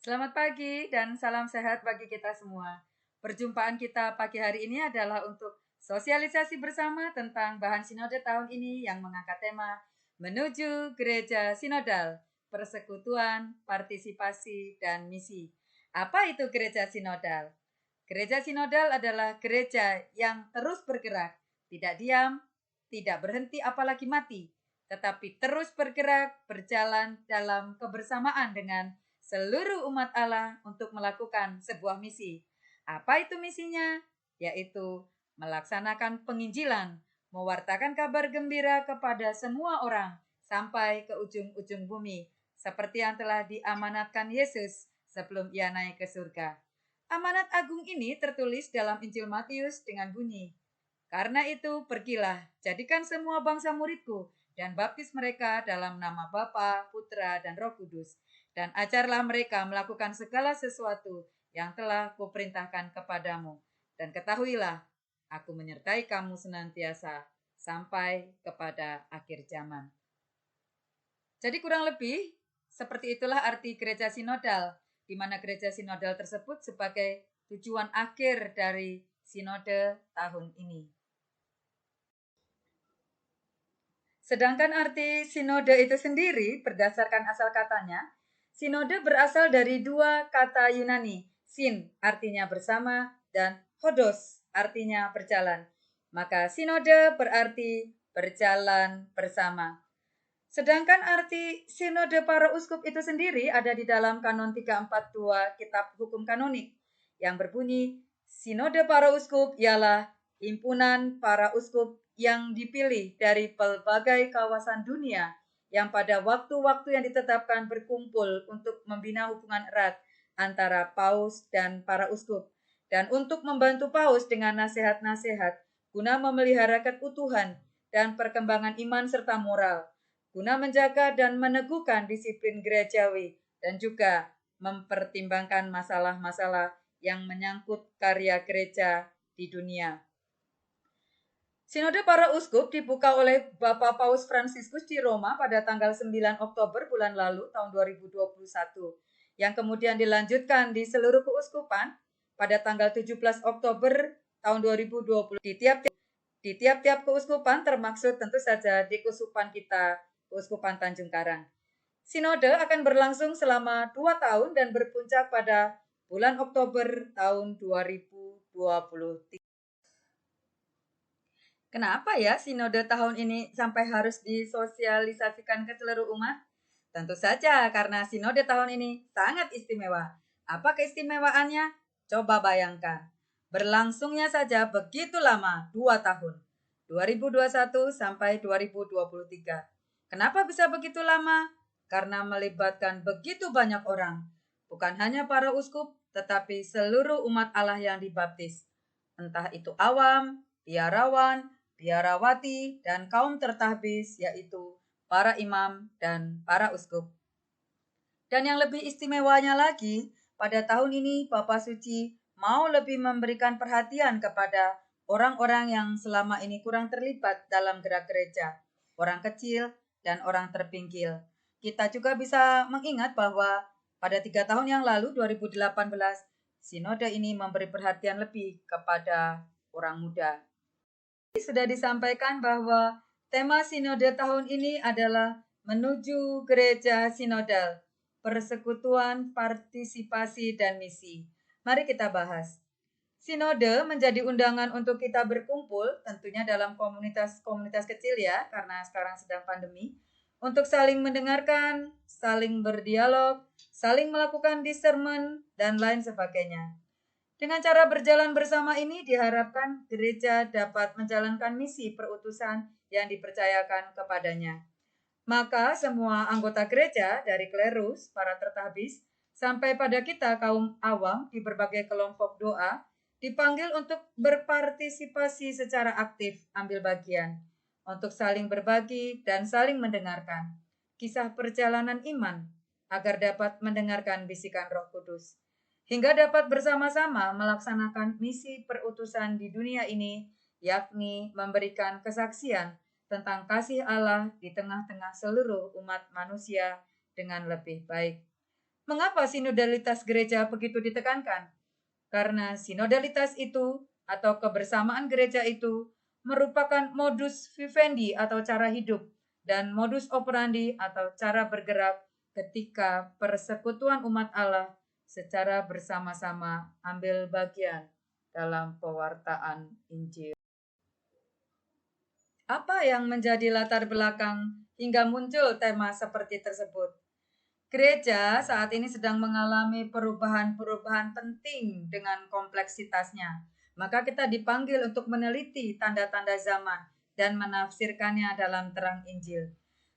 Selamat pagi dan salam sehat bagi kita semua. Perjumpaan kita pagi hari ini adalah untuk sosialisasi bersama tentang bahan sinode tahun ini yang mengangkat tema Menuju Gereja Sinodal, Persekutuan, Partisipasi, dan Misi. Apa itu gereja sinodal? Gereja sinodal adalah gereja yang terus bergerak, tidak diam, tidak berhenti apalagi mati, tetapi terus bergerak, berjalan dalam kebersamaan dengan seluruh umat Allah untuk melakukan sebuah misi. Apa itu misinya? Yaitu melaksanakan penginjilan, mewartakan kabar gembira kepada semua orang sampai ke ujung-ujung bumi, seperti yang telah diamanatkan Yesus sebelum ia naik ke surga. Amanat agung ini tertulis dalam Injil Matius dengan bunyi, "Karena itu pergilah, jadikan semua bangsa muridku, dan baptis mereka dalam nama Bapa, Putra, dan Roh Kudus, dan ajarlah mereka melakukan segala sesuatu yang telah kuperintahkan kepadamu. Dan ketahuilah, aku menyertai kamu senantiasa sampai kepada akhir zaman." Jadi kurang lebih seperti itulah arti gereja sinodal, di mana gereja sinodal tersebut sebagai tujuan akhir dari sinode tahun ini. Sedangkan arti sinode itu sendiri berdasarkan asal katanya, sinode berasal dari dua kata Yunani, sin artinya bersama dan hodos artinya berjalan. Maka sinode berarti berjalan bersama. Sedangkan arti sinode para uskup itu sendiri ada di dalam kanon 342 Kitab Hukum Kanonik yang berbunyi, sinode para uskup ialah himpunan para uskup yang dipilih dari pelbagai kawasan dunia yang pada waktu-waktu yang ditetapkan berkumpul untuk membina hubungan erat antara paus dan para uskup dan untuk membantu paus dengan nasihat-nasihat guna memelihara keutuhan dan perkembangan iman serta moral, guna menjaga dan meneguhkan disiplin gerejawi dan juga mempertimbangkan masalah-masalah yang menyangkut karya gereja di dunia. Sinode para uskup dibuka oleh Bapak Paus Fransiskus di Roma pada tanggal 9 Oktober bulan lalu tahun 2021, yang kemudian dilanjutkan di seluruh keuskupan pada tanggal 17 Oktober tahun 2020 di tiap-tiap keuskupan, termaksud tentu saja di keuskupan kita, Keuskupan Tanjung Karang. Sinode akan berlangsung selama 2 tahun dan berpuncak pada bulan Oktober tahun 2023. Kenapa ya sinode tahun ini sampai harus disosialisasikan ke seluruh umat? Tentu saja karena sinode tahun ini sangat istimewa. Apa keistimewaannya? Coba bayangkan. Berlangsungnya saja begitu lama, 2 tahun. 2021 sampai 2023. Kenapa bisa begitu lama? Karena melibatkan begitu banyak orang. Bukan hanya para uskup, tetapi seluruh umat Allah yang dibaptis. Entah itu awam, biarawan, biarawati, dan kaum tertahbis, yaitu para imam dan para uskup. Dan yang lebih istimewanya lagi, pada tahun ini Bapak Suci mau lebih memberikan perhatian kepada orang-orang yang selama ini kurang terlibat dalam gerak gereja, orang kecil dan orang terpinggir. Kita juga bisa mengingat bahwa pada 3 tahun yang lalu, 2018, sinode ini memberi perhatian lebih kepada orang muda. Sudah disampaikan bahwa tema sinode tahun ini adalah menuju gereja sinodal, persekutuan, partisipasi, dan misi. Mari kita bahas. Sinode menjadi undangan untuk kita berkumpul, tentunya dalam komunitas-komunitas kecil ya, karena sekarang sedang pandemi, untuk saling mendengarkan, saling berdialog, saling melakukan discernment, dan lain sebagainya. Dengan cara berjalan bersama ini diharapkan gereja dapat menjalankan misi perutusan yang dipercayakan kepadanya. Maka semua anggota gereja dari klerus, para tertabis, sampai pada kita kaum awam di berbagai kelompok doa, dipanggil untuk berpartisipasi secara aktif, ambil bagian, untuk saling berbagi dan saling mendengarkan kisah perjalanan iman, agar dapat mendengarkan bisikan Roh Kudus, hingga dapat bersama-sama melaksanakan misi perutusan di dunia ini, yakni memberikan kesaksian tentang kasih Allah di tengah-tengah seluruh umat manusia dengan lebih baik. Mengapa sinodalitas gereja begitu ditekankan? Karena sinodalitas itu atau kebersamaan gereja itu merupakan modus vivendi atau cara hidup dan modus operandi atau cara bergerak ketika persekutuan umat Allah secara bersama-sama ambil bagian dalam pewartaan Injil. Apa yang menjadi latar belakang hingga muncul tema seperti tersebut? Gereja saat ini sedang mengalami perubahan-perubahan penting dengan kompleksitasnya. Maka kita dipanggil untuk meneliti tanda-tanda zaman dan menafsirkannya dalam terang Injil.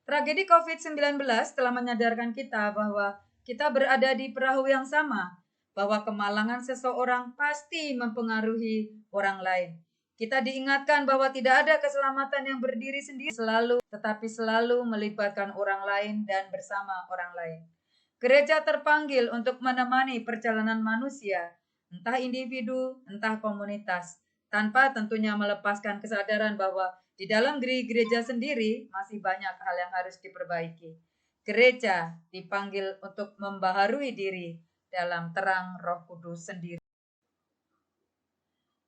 Tragedi COVID-19 telah menyadarkan kita bahwa kita berada di perahu yang sama, bahwa kemalangan seseorang pasti mempengaruhi orang lain. Kita diingatkan bahwa tidak ada keselamatan yang berdiri sendiri tetapi selalu melibatkan orang lain dan bersama orang lain. Gereja terpanggil untuk menemani perjalanan manusia, entah individu, entah komunitas, tanpa tentunya melepaskan kesadaran bahwa di dalam gereja sendiri masih banyak hal yang harus diperbaiki. Gereja dipanggil untuk membaharui diri dalam terang Roh Kudus sendiri.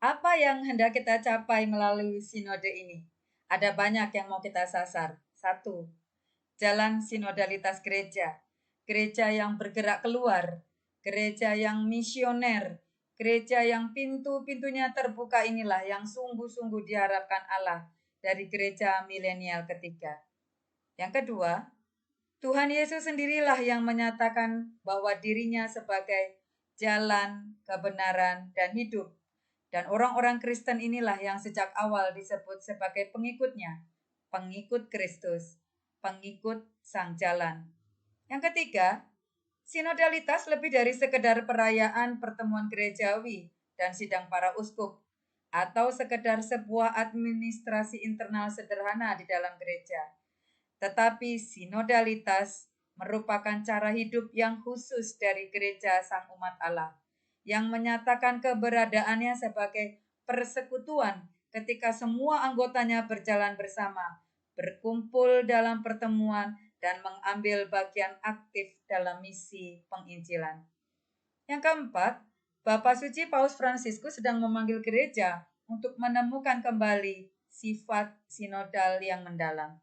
Apa yang hendak kita capai melalui sinode ini? Ada banyak yang mau kita sasar. 1. Jalan sinodalitas gereja. Gereja yang bergerak keluar. Gereja yang misioner. Gereja yang pintu-pintunya terbuka inilah yang sungguh-sungguh diharapkan Allah dari gereja milenial ketiga. Yang kedua, Tuhan Yesus sendirilah yang menyatakan bahwa dirinya sebagai jalan, kebenaran, dan hidup. Dan orang-orang Kristen inilah yang sejak awal disebut sebagai pengikutnya, pengikut Kristus, pengikut Sang Jalan. Yang ketiga, sinodalitas lebih dari sekedar perayaan pertemuan gerejawi dan sidang para uskup, atau sekedar sebuah administrasi internal sederhana di dalam gereja. Tetapi sinodalitas merupakan cara hidup yang khusus dari gereja Sang Umat Allah, yang menyatakan keberadaannya sebagai persekutuan ketika semua anggotanya berjalan bersama, berkumpul dalam pertemuan, dan mengambil bagian aktif dalam misi penginjilan. Yang keempat, Bapak Suci Paus Fransiskus sedang memanggil gereja untuk menemukan kembali sifat sinodal yang mendalam.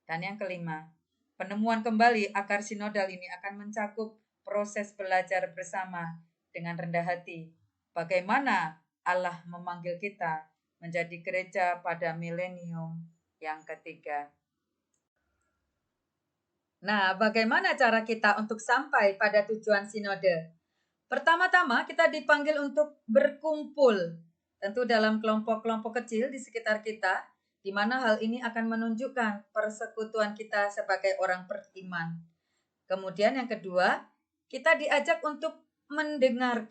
Dan yang kelima, penemuan kembali akar sinodal ini akan mencakup proses belajar bersama dengan rendah hati. Bagaimana Allah memanggil kita menjadi gereja pada milenium yang ketiga. Nah, bagaimana cara kita untuk sampai pada tujuan sinode? Pertama-tama kita dipanggil untuk berkumpul, tentu dalam kelompok-kelompok kecil di sekitar kita, di mana hal ini akan menunjukkan persekutuan kita sebagai orang beriman. Kemudian yang kedua, kita diajak untuk mendengar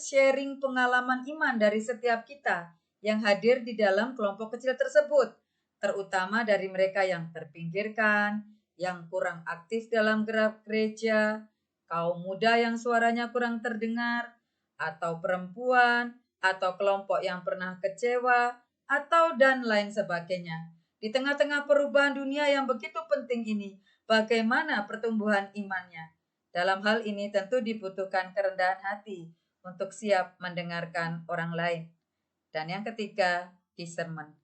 sharing pengalaman iman dari setiap kita yang hadir di dalam kelompok kecil tersebut, terutama dari mereka yang terpinggirkan, yang kurang aktif dalam gerak gereja, kaum muda yang suaranya kurang terdengar, atau perempuan, atau kelompok yang pernah kecewa, atau dan lain sebagainya. Di tengah-tengah perubahan dunia yang begitu penting ini, bagaimana pertumbuhan imannya? Dalam hal ini tentu dibutuhkan kerendahan hati untuk siap mendengarkan orang lain. Dan yang ketiga, discernment.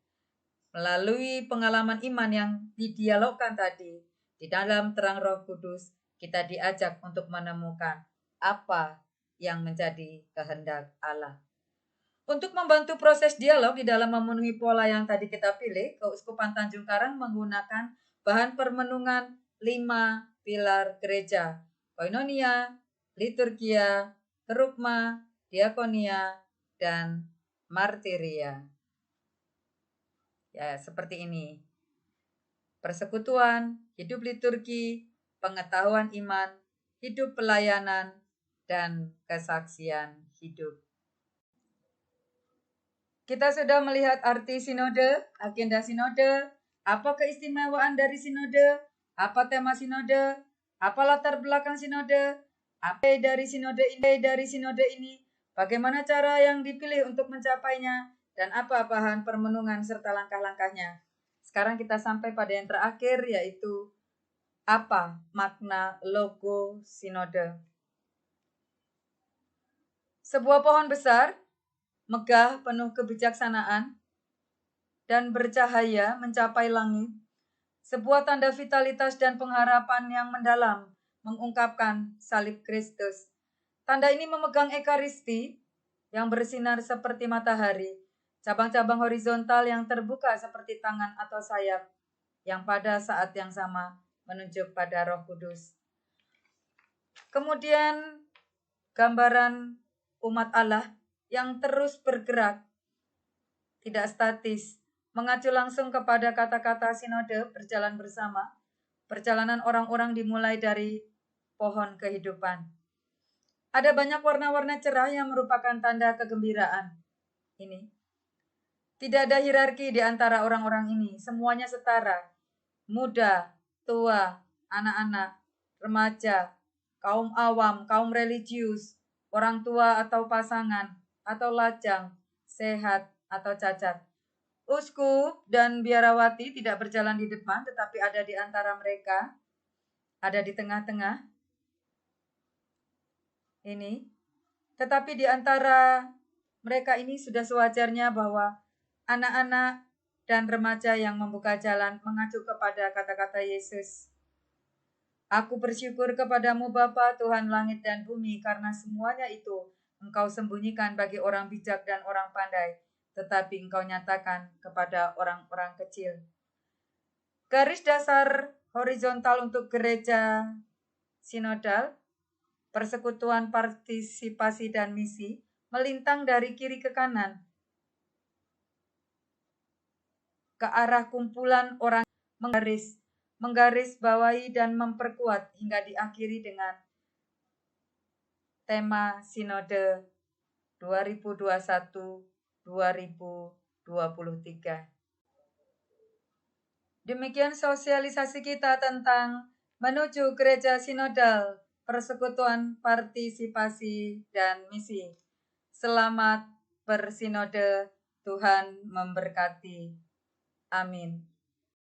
Melalui pengalaman iman yang didialogkan tadi, di dalam terang Roh Kudus, kita diajak untuk menemukan apa yang menjadi kehendak Allah. Untuk membantu proses dialog di dalam memenuhi pola yang tadi kita pilih, Keuskupan Tanjung Karang menggunakan bahan permenungan 5 pilar gereja: koinonia, liturgia, kerugma, diakonia, dan martiria. Ya, seperti ini. Persekutuan, hidup liturgi, pengetahuan iman, hidup pelayanan, dan kesaksian hidup. Kita sudah melihat arti sinode, agenda sinode, apa keistimewaan dari sinode, apa tema sinode, apa latar belakang sinode, apa dari sinode ini, bagaimana cara yang dipilih untuk mencapainya, dan apa bahan permenungan serta langkah-langkahnya. Sekarang kita sampai pada yang terakhir, yaitu Apa makna logo sinode? Sebuah pohon besar, megah, penuh kebijaksanaan, dan bercahaya mencapai langit. Sebuah tanda vitalitas dan pengharapan yang mendalam mengungkapkan salib Kristus. Tanda ini memegang ekaristi yang bersinar seperti matahari, cabang-cabang horizontal yang terbuka seperti tangan atau sayap, yang pada saat yang sama menunjuk pada Roh Kudus. Kemudian gambaran umat Allah yang terus bergerak, tidak statis, mengacu langsung kepada kata-kata sinode berjalan bersama. Perjalanan orang-orang dimulai dari pohon kehidupan. Ada banyak warna-warna cerah yang merupakan tanda kegembiraan. Ini. Tidak ada hierarki di antara orang-orang ini. Semuanya setara. Muda, tua, anak-anak, remaja, kaum awam, kaum religius, orang tua atau pasangan, atau lajang, sehat atau cacat. Uskup dan biarawati tidak berjalan di depan, tetapi ada di antara mereka, ada di tengah-tengah. Ini. Tetapi di antara mereka ini sudah sewajarnya bahwa anak-anak dan remaja yang membuka jalan mengacu kepada kata-kata Yesus. Aku bersyukur kepadamu Bapa Tuhan langit dan bumi, karena semuanya itu Engkau sembunyikan bagi orang bijak dan orang pandai, tetapi Engkau nyatakan kepada orang-orang kecil. Garis dasar horizontal untuk gereja sinodal, persekutuan partisipasi dan misi, melintang dari kiri ke kanan ke arah kumpulan orang, menggaris bawahi dan memperkuat hingga diakhiri dengan tema Sinode 2021-2023. Demikian sosialisasi kita tentang menuju gereja sinodal, persekutuan partisipasi dan misi. Selamat bersinode, Tuhan memberkati. Amin.